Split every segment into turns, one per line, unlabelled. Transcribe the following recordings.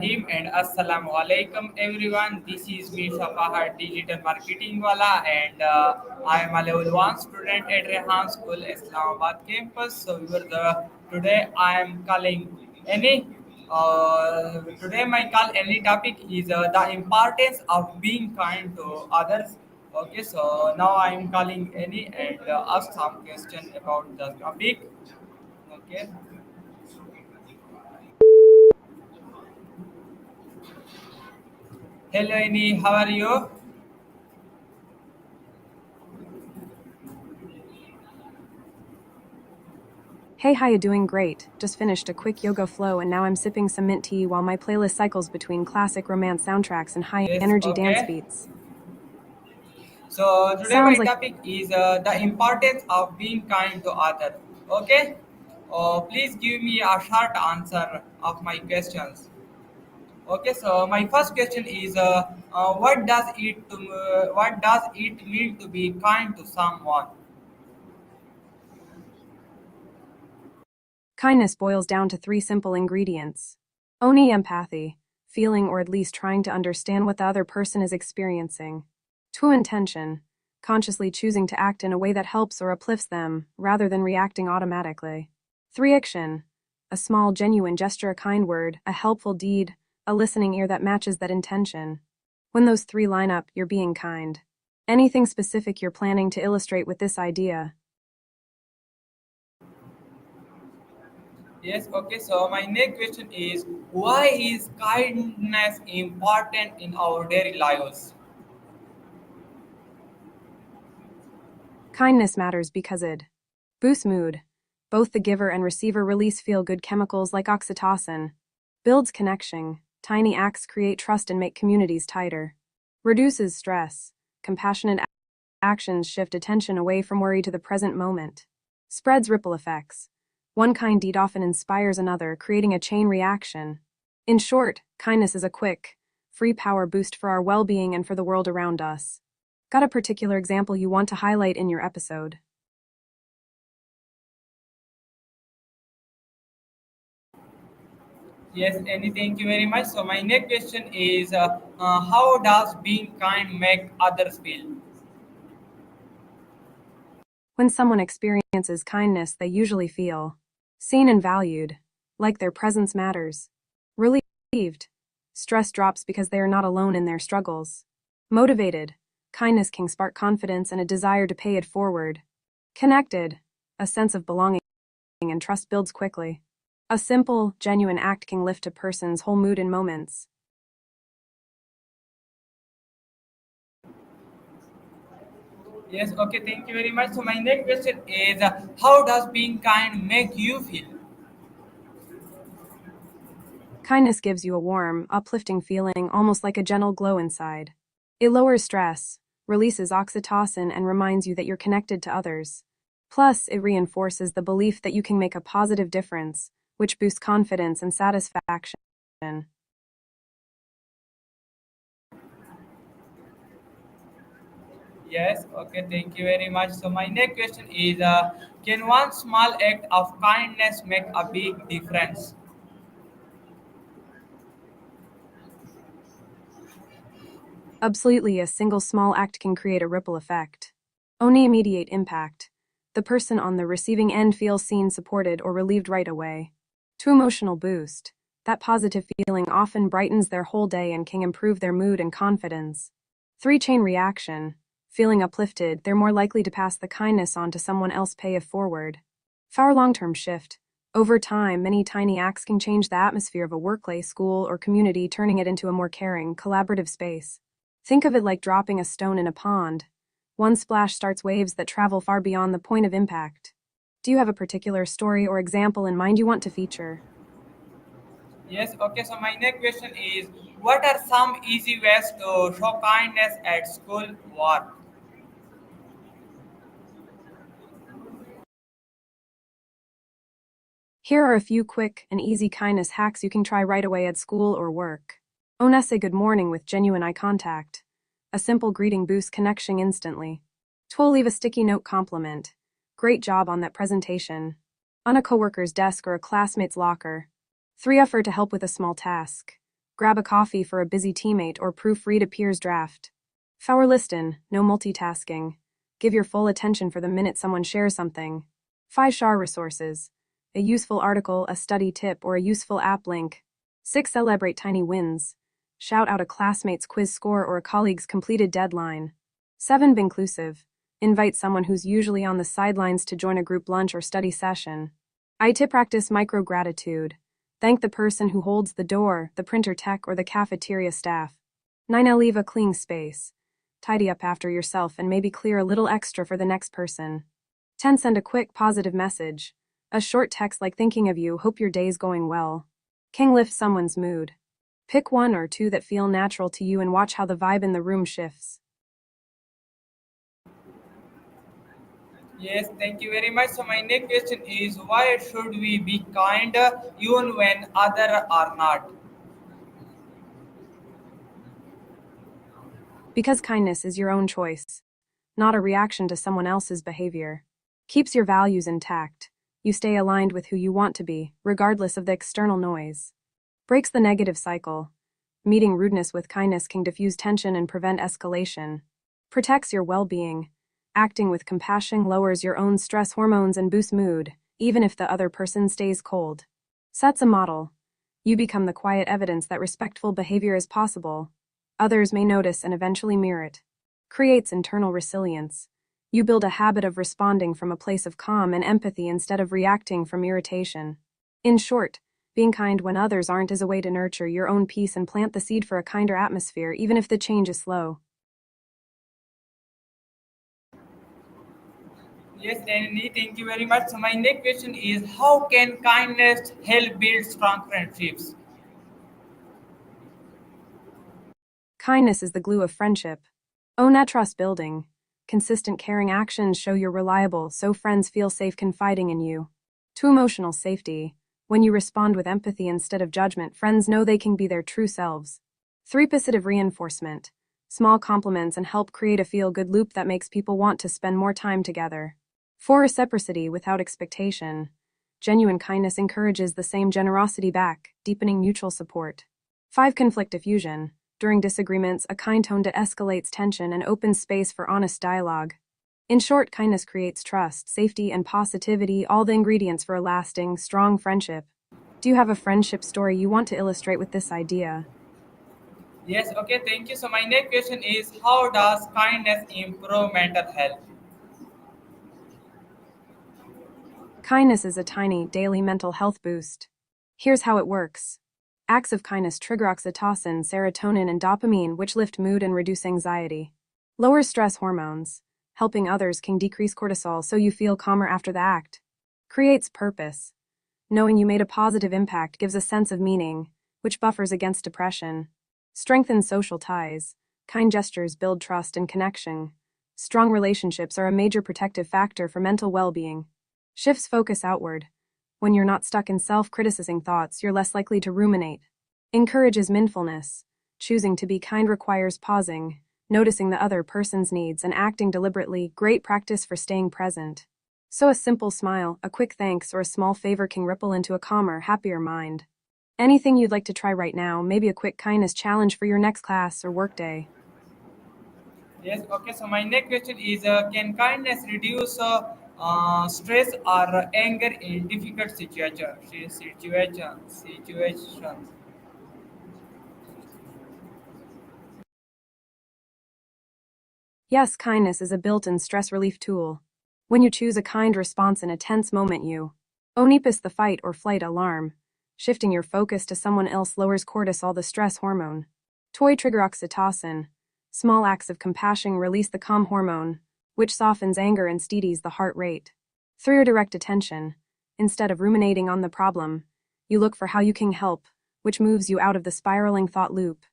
And Assalamu alaikum everyone. This is me Shafahar Digital Marketing Wala and I am a level 1 student at Rehan School Islamabad campus. So today I am calling any today my call any topic is the importance of being kind to others. Okay, so now I am calling any and ask some question about the topic. Okay. Hello Annie, how are you?
Hey, how you doing? Great. Just finished a quick yoga flow and now I'm sipping some mint tea while my playlist cycles between classic romance soundtracks and
Yes,
high-energy dance
okay.
beats.
So today my
Sounds like
topic is the importance of being kind to others. Okay. Please give me a short answer of my questions. Okay. So my first question is, what does it mean to be kind to someone?
kindness boils down to three simple ingredients. Oni empathy, feeling or at least trying to understand what the other person is experiencing. Two intention, consciously choosing to act in a way that helps or uplifts them, rather than reacting automatically. Three action, a small genuine gesture, a kind word, a helpful deed, a listening ear that matches that intention. When those three line up, you're being kind. Anything specific you're planning to illustrate with this idea?
Yes. Okay. So my next question is, why is kindness important in our daily lives?
Kindness matters because it boosts mood. Both the giver and receiver release feel-good chemicals like oxytocin. Builds connection. Tiny acts create trust and make communities tighter. Reduces stress. Compassionate actions shift attention away from worry to the present moment. Spreads ripple effects. One kind deed often inspires another, creating a chain reaction. In short, kindness is a quick, free power boost for our well-being and for the world around us. Got a particular example you want to highlight in your episode?
Yes, Annie, thank you very much. So my next question is, how does being kind make others feel?
When someone experiences kindness, they usually feel seen and valued, like their presence matters. Relieved. Stress drops because they are not alone in their struggles. Motivated. Kindness can spark confidence and a desire to pay it forward. Connected. A sense of belonging and trust builds quickly. A simple, genuine act can lift a person's whole mood in moments.
Yes, okay, thank you very much. So my next question is, how does being kind make you feel?
Kindness gives you a warm, uplifting feeling, almost like a gentle glow inside. It lowers stress, releases oxytocin, and reminds you that you're connected to others. Plus, it reinforces the belief that you can make a positive difference, which boosts confidence and satisfaction.
Yes, okay, thank you very much. So my next question is, can one small act of kindness make a big difference?
Absolutely, a single small act can create a ripple effect. Only immediate impact. The person on the receiving end feels seen, supported, or relieved right away. To emotional boost. That positive feeling often brightens their whole day and can improve their mood and confidence. Three chain reaction. Feeling uplifted, they're more likely to pass the kindness on to someone else, pay it forward. Far long-term shift. Over time, many tiny acts can change the atmosphere of a workplace, school, or community, turning it into a more caring, collaborative space. Think of it like dropping a stone in a pond. One splash starts waves that travel far beyond the point of impact. Do you have a particular story or example in mind you want to feature?
Yes, okay, so my next question is, what are some easy ways to show kindness at school work?
Here are a few quick and easy kindness hacks you can try right away at school or work. Ona, say good morning with genuine eye contact. A simple greeting boosts connection instantly. Twelve, leave a sticky note compliment. Great job on that presentation. On a coworker's desk or a classmate's locker. 3, offer to help with a small task. Grab a coffee for a busy teammate or proofread a peer's draft. Four listen, no multitasking. Give your full attention for the minute someone shares something. 5 Share resources. A useful article, a study tip, or a useful app link. 6 Celebrate tiny wins. Shout out a classmate's quiz score or a colleague's completed deadline. 7 Be inclusive. Invite someone who's usually on the sidelines to join a group lunch or study session. 8 Practice micro gratitude. Thank the person who holds the door, the printer tech, or the cafeteria staff. 9 Leave a clean space. Tidy up after yourself and maybe clear a little extra for the next person. 10 Send a quick positive message. A short text like thinking of you, hope your day's going well. King lift someone's mood. Pick 1 or 2 that feel natural to you and watch how the vibe in the room shifts.
Yes, thank you very much. So my next question is, why should we be kind even when other are not?
Because kindness is your own choice, not a reaction to someone else's behavior. Keeps your values intact. You stay aligned with who you want to be, regardless of the external noise. Breaks the negative cycle. Meeting rudeness with kindness can diffuse tension and prevent escalation. Protects your well-being. Acting with compassion lowers your own stress hormones and boosts mood, even if the other person stays cold. Sets a model. You become the quiet evidence that respectful behavior is possible. Others may notice and eventually mirror it. Creates internal resilience. You build a habit of responding from a place of calm and empathy instead of reacting from irritation. In short, being kind when others aren't is a way to nurture your own peace and plant the seed for a kinder atmosphere, even if the change is slow.
Yes, Annie, thank you very much. So my next question is, how can kindness help build strong friendships?
Kindness is the glue of friendship. Own that trust building. Consistent caring actions show you're reliable, so friends feel safe confiding in you. 2 Emotional safety. When you respond with empathy instead of judgment, friends know they can be their true selves. 3 Positive reinforcement. Small compliments and help create a feel-good loop that makes people want to spend more time together. 4 Reciprocity without expectation. Genuine kindness encourages the same generosity back, deepening mutual support. 5 Conflict diffusion. During disagreements, a kind tone de-escalates tension and opens space for honest dialogue. In short, kindness creates trust, safety, and positivity, all the ingredients for a lasting, strong friendship. Do you have a friendship story you want to illustrate with this idea?
Yes, okay, thank you. So my next question is, how does kindness improve mental health?
Kindness is a tiny, daily mental health boost. Here's how it works. Acts of kindness trigger oxytocin, serotonin, and dopamine, which lift mood and reduce anxiety. Lowers stress hormones. Helping others can decrease cortisol so you feel calmer after the act. Creates purpose. Knowing you made a positive impact gives a sense of meaning, which buffers against depression. Strengthens social ties. Kind gestures build trust and connection. Strong relationships are a major protective factor for mental well-being. Shifts focus outward. When you're not stuck in self-criticizing thoughts, you're less likely to ruminate. Encourages mindfulness. Choosing to be kind requires pausing, noticing the other person's needs, and acting deliberately, great practice for staying present. So a simple smile, a quick thanks, or a small favor can ripple into a calmer, happier mind. Anything you'd like to try right now, maybe a quick kindness challenge for your next class or workday.
Yes, okay. So my next question is, can kindness reduce stress or anger in difficult situations?
Yes, kindness is a built-in stress relief tool. When you choose a kind response in a tense moment, you onipus the fight or flight alarm. Shifting your focus to someone else lowers cortisol, the stress hormone. Toy trigger oxytocin. Small acts of compassion release the calm hormone, which softens anger and steadies the heart rate. 3 Direct attention. Instead of ruminating on the problem, you look for how you can help, which moves you out of the spiraling thought loop.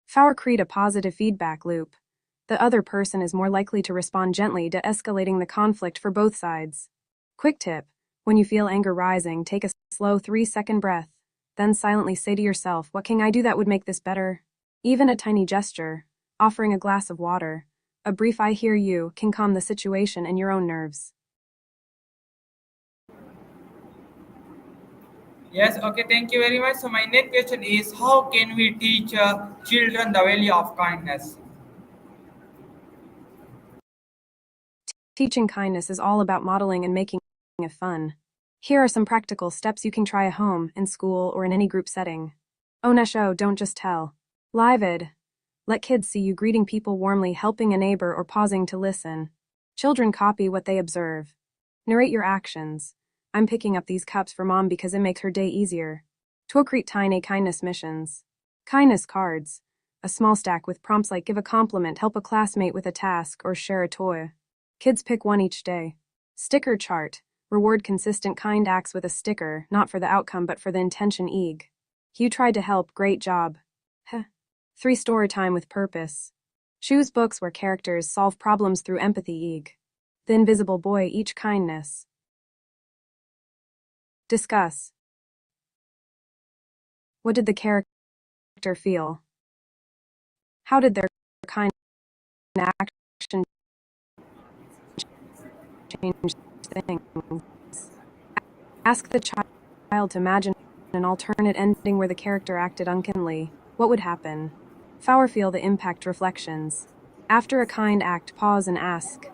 4 Create a positive feedback loop. The other person is more likely to respond gently, de-escalating the conflict for both sides. Quick tip. When you feel anger rising, take a slow 3-second breath. Then silently say to yourself, what can I do that would make this better? Even a tiny gesture, offering a glass of water, a brief I hear you, can calm the situation and your own nerves.
Yes, okay, thank you very much. So my next question is, how can we teach children the value of kindness?
Teaching kindness is all about modeling and making it fun. Here are some practical steps you can try at home, in school, or in any group setting. Onesho, don't just tell. Live ed. Let kids see you greeting people warmly, helping a neighbor, or pausing to listen. Children copy what they observe. Narrate your actions. I'm picking up these cups for mom because it makes her day easier. Tokreet tiny kindness missions. Kindness cards. A small stack with prompts like give a compliment, help a classmate with a task, or share a toy. Kids pick one each day. Sticker chart. Reward consistent kind acts with a sticker, not for the outcome but for the intention. You tried to help, great job. Heh. 3 story time with purpose. Choose books where characters solve problems through empathy. The Invisible Boy, each kindness. Discuss. What did the character feel? How did their kind action change things? Ask the child to imagine an alternate ending where the character acted unkindly. What would happen? Fowler feel the impact reflections. After a kind act, pause and ask,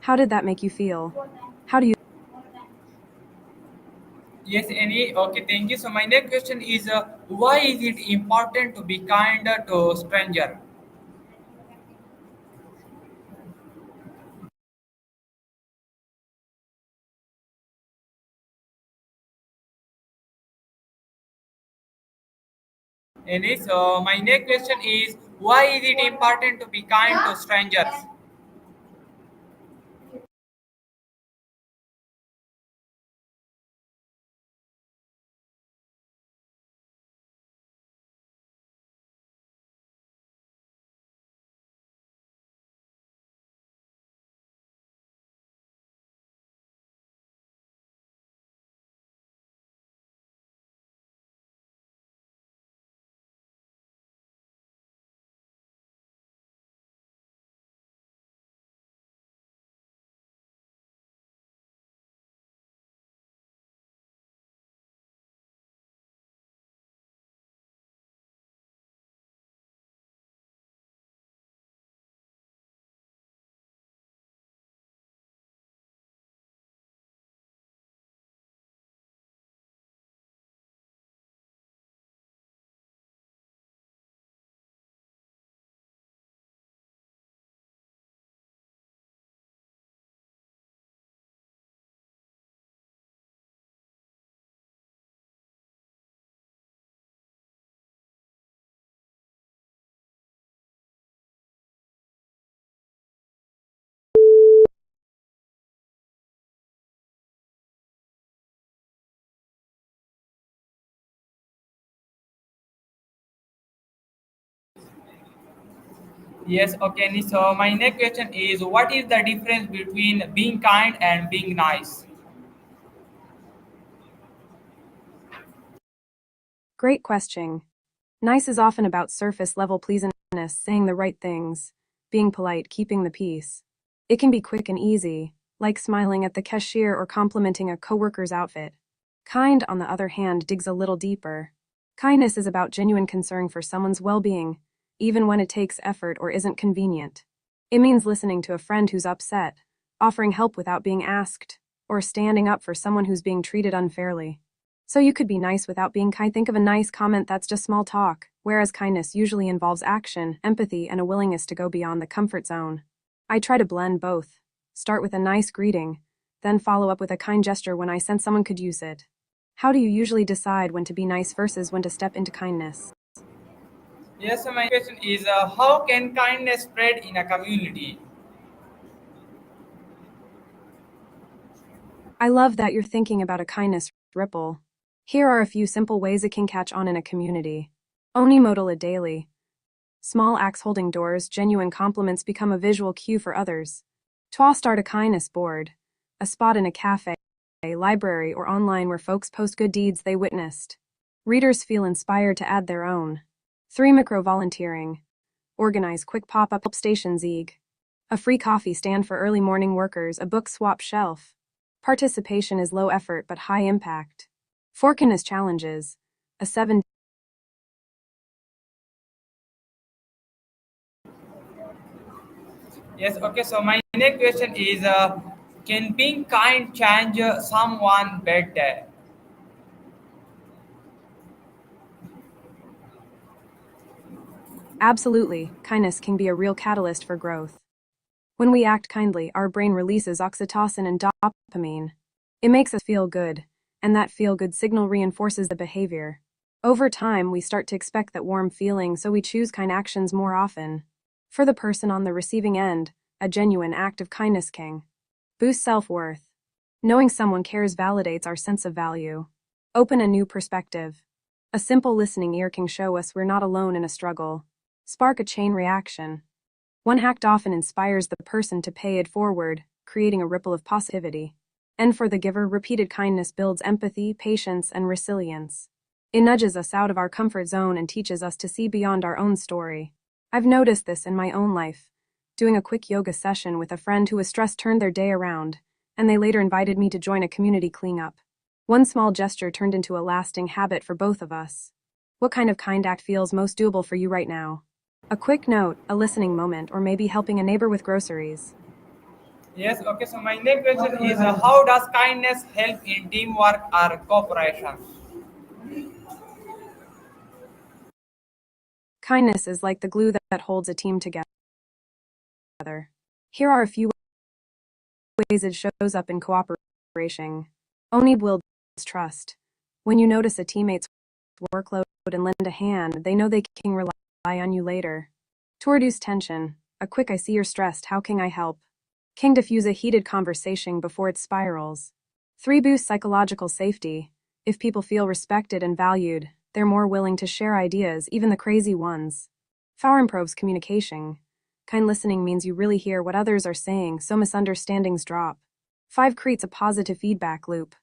how did that make you feel? How do you
Yes, any okay, thank you. So my next question is, why is it important to be kind to stranger? Any so my next question is, why is it important to be kind to strangers? Yes, okay. So my next question is, what is the difference between being kind and being nice?
Great question. Nice is often about surface level pleasantness, saying the right things, being polite, keeping the peace. It can be quick and easy, like smiling at the cashier or complimenting a coworker's outfit. Kind, on the other hand, digs a little deeper. Kindness is about genuine concern for someone's well-being, even when it takes effort or isn't convenient. It means listening to a friend who's upset, offering help without being asked, or standing up for someone who's being treated unfairly. So you could be nice without being kind. Think of a nice comment that's just small talk, whereas kindness usually involves action, empathy, and a willingness to go beyond the comfort zone. I try to blend both. Start with a nice greeting, then follow up with a kind gesture when I sense someone could use it. How do you usually decide when to be nice versus when to step into kindness?
Yes, so my question is, how can kindness spread in a community?
I love that you're thinking about a kindness ripple. Here are a few simple ways it can catch on in a community. Oni modal it daily. Small acts holding doors, genuine compliments become a visual cue for others. Twa start a kindness board. A spot in a cafe, a library, or online where folks post good deeds they witnessed. Readers feel inspired to add their own. 3 micro volunteering. Organize quick pop-up stations. A free coffee stand for early morning workers, a book swap shelf. Participation is low effort but high impact. Forkiness challenges. A 7.
Yes, okay. So my next question is, can being kind change someone bad day?
Absolutely, kindness can be a real catalyst for growth. When we act kindly, our brain releases oxytocin and dopamine. It makes us feel good, and that feel good signal reinforces the behavior. Over time, we start to expect that warm feeling, so we choose kind actions more often. For the person on the receiving end, a genuine act of kindness can boost self-worth. Knowing someone cares validates our sense of value. Open a new perspective. A simple listening ear can show us we're not alone in a struggle. Spark a chain reaction. One act often inspires the person to pay it forward, creating a ripple of positivity. And for the giver, repeated kindness builds empathy, patience, and resilience. It nudges us out of our comfort zone and teaches us to see beyond our own story. I've noticed this in my own life. Doing a quick yoga session with a friend who was stressed turned their day around, and they later invited me to join a community cleanup. One small gesture turned into a lasting habit for both of us. What kind of kind act feels most doable for you right now? A quick note, a listening moment, or maybe helping a neighbor with groceries.
Yes, okay. So my next question is, how does kindness help in teamwork or cooperation?
Kindness is like the glue that holds a team together. Here are a few ways it shows up in cooperation. Only builds trust. When you notice a teammate's workload and lend a hand, they know they can rely on you later. To reduce tension, a quick "I see you're stressed, how can I help?" can diffuse a heated conversation before it spirals. 3. Boost psychological safety. If people feel respected and valued, they're more willing to share ideas, even the crazy ones. 4. Improves communication. Kind listening means you really hear what others are saying, so misunderstandings drop. 5. Creates a positive feedback loop.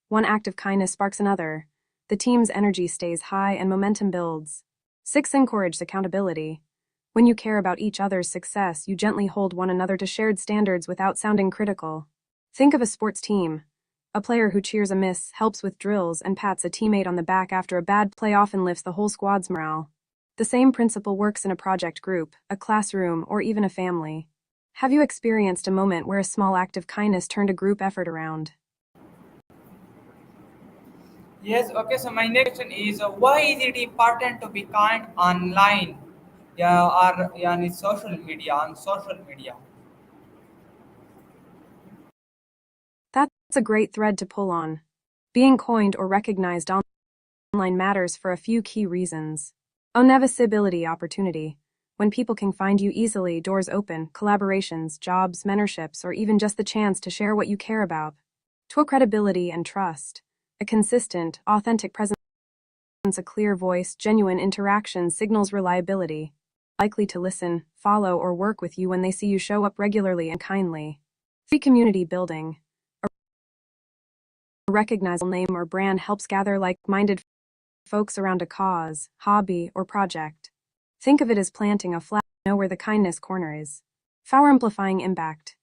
One act of kindness sparks another. The team's energy stays high and momentum builds. 6. Encourages accountability. When you care about each other's success, you gently hold one another to shared standards without sounding critical. Think of a sports team. A player who cheers a miss, helps with drills, and pats a teammate on the back after a bad play often lifts the whole squad's morale. The same principle works in a project group, a classroom, or even a family. Have you experienced a moment where a small act of kindness turned a group effort around?
Yes, okay. So my next question is, why is it important to be kind online? Yeah, or yeah, on social media.
That's a great thread to pull on. Being coined or recognized online matters for a few key reasons. Visibility opportunity. When people can find you easily, doors open, collaborations, jobs, mentorships, or even just the chance to share what you care about. 2. Credibility and trust. A consistent, authentic presence, a clear voice, genuine interaction signals reliability. Likely to listen, follow, or work with you when they see you show up regularly and kindly. 3. Community building. A recognizable name or brand helps gather like-minded folks around a cause, hobby, or project. Think of it as planting a flag, know where the kindness corner is. 4. Amplifying impact.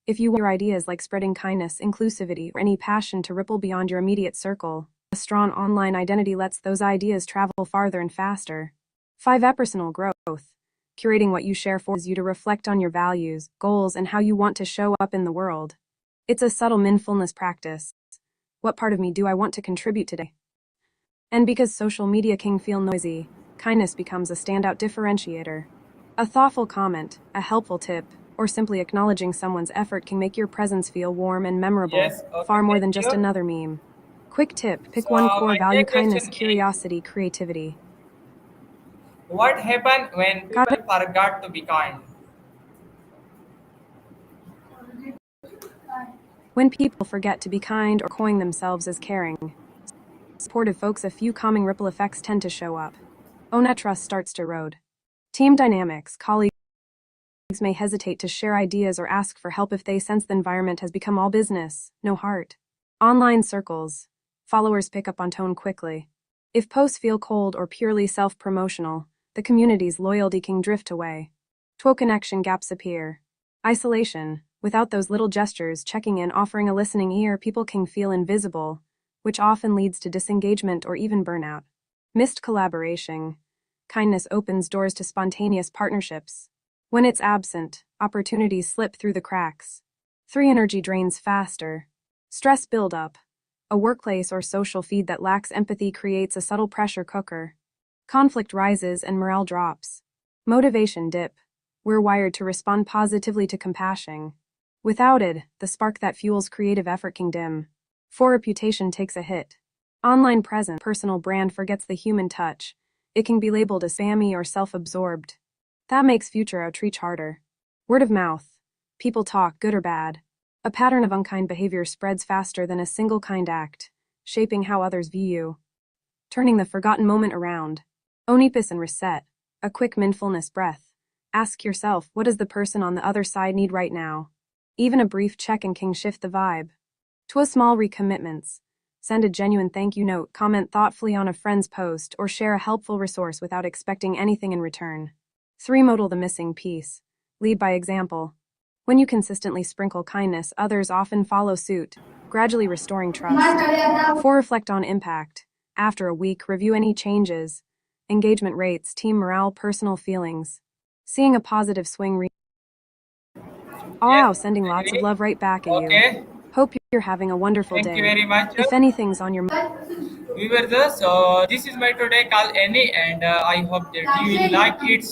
If you want your ideas like spreading kindness, inclusivity, or any passion to ripple beyond your immediate circle, a strong online identity lets those ideas travel farther and faster. 5. Personal growth. Curating what you share forces you to reflect on your values, goals, and how you want to show up in the world. It's a subtle mindfulness practice. What part of me do I want to contribute today? And because social media can feel noisy, kindness becomes a standout differentiator. A thoughtful comment, a helpful tip, or simply acknowledging someone's effort can make your presence feel warm and memorable,
Yes, okay,
far more
thank
than just
you.
another meme. Quick tip, pick
So
one core
my
value:
next
kindness,
question is,
curiosity, creativity.
what happened when
Got
people
it?
forgot to be kind?
When people forget to be kind or coin themselves as caring, supportive folks, a few calming ripple effects tend to show up. That trust starts to erode. Team dynamics, colleagues may hesitate to share ideas or ask for help if they sense the environment has become all business, no heart. Online circles. Followers pick up on tone quickly. If posts feel cold or purely self-promotional, the community's loyalty can drift away. Connection gaps appear. Isolation. Without those little gestures, checking in, offering a listening ear, people can feel invisible. which often leads to disengagement or even burnout. Missed collaboration. Kindness opens doors to spontaneous partnerships. When it's absent, opportunities slip through the cracks. 3. Energy drains faster. Stress buildup. A workplace or social feed that lacks empathy creates a subtle pressure cooker. Conflict rises and morale drops. Motivation dip. We're wired to respond positively to compassion. Without it, the spark that fuels creative effort can dim. 4. Reputation takes a hit. Online presence, personal brand forgets the human touch. It can be labeled as spammy or self-absorbed. That makes future outreach harder. Word of mouth. People talk, good or bad. A pattern of unkind behavior spreads faster than a single kind act, shaping how others view you. Turning the forgotten moment around. Onipus and reset. A quick mindfulness breath. Ask yourself, what does the person on the other side need right now? Even a brief check-in can shift the vibe. 2. Small recommitments. Send a genuine thank you note, comment thoughtfully on a friend's post, or share a helpful resource without expecting anything in return. 3. Model the missing piece. Lead by example. When you consistently sprinkle kindness, others often follow suit, gradually restoring trust. 4. Reflect on impact. After a week, review any changes. Engagement rates, team morale, personal feelings. Seeing a positive swing.
Yes,
Sending lots of
agree.
love right back at you.
Okay,
Hope you're having a wonderful
thank you
day.
very much.
If anything's on your
We were the so this is my today call Annie, and I hope that you will like it.